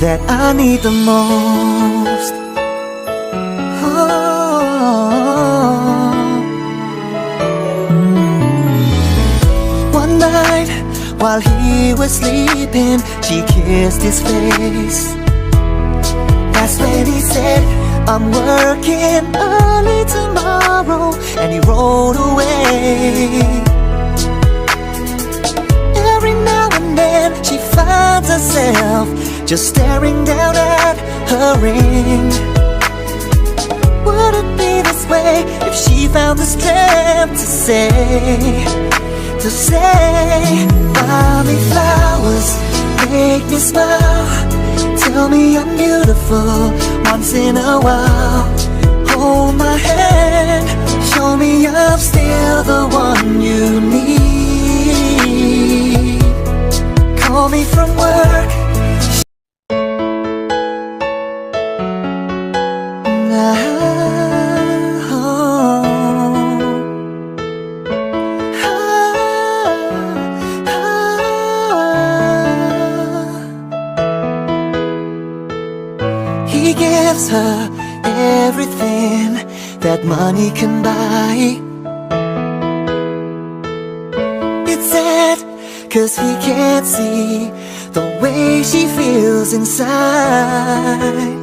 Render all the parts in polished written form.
that I need the most. One night while he was sleeping, she kissed his face. That's when he said, I'm working early tomorrow, and he rode away. Every now and then she finds herself just staring down at her ring. Would it be this way if she found the strength to say, buy me flowers, make me smile, tell me I'm beautiful once in a while. Hold my hand, show me I'm still the one you need. Call me from work, he gives her everything that money can buy. It's sad, 'cause he can't see the way she feels inside.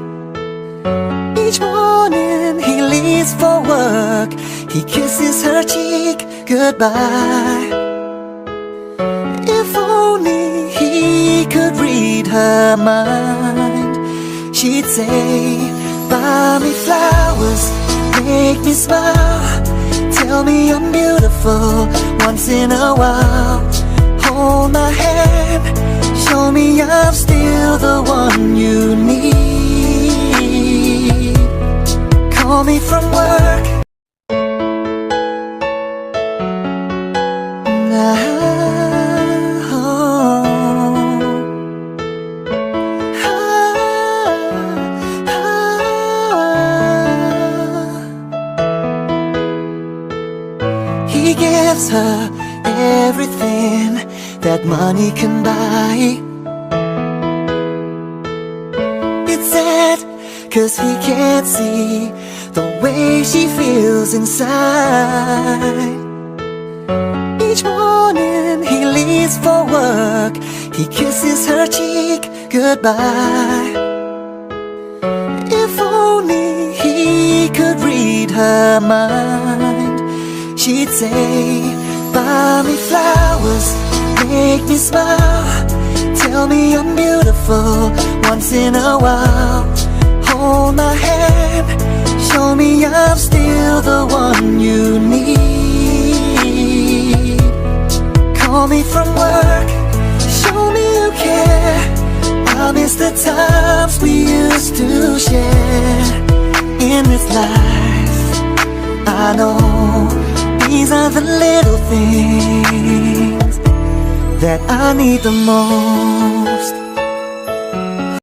Each morning he leaves for work, he kisses her cheek goodbye. If only he could read her mind, she'd say, buy me flowers, make me smile, tell me I'm beautiful once in a while. Hold my hand, show me I'm still the one you need. Call me from work, he gives her everything that money can buy. It's sad, 'cause he can't see the way she feels inside. Each morning he leaves for work, he kisses her cheek goodbye. If only he could read her mind, she'd say, buy me flowers, make me smile, tell me I'm beautiful once in a while. Hold my hand, show me I'm still the one you need. Call me from work, show me you care. I miss the times we used to share in this life. I know these are the little things that I need the most.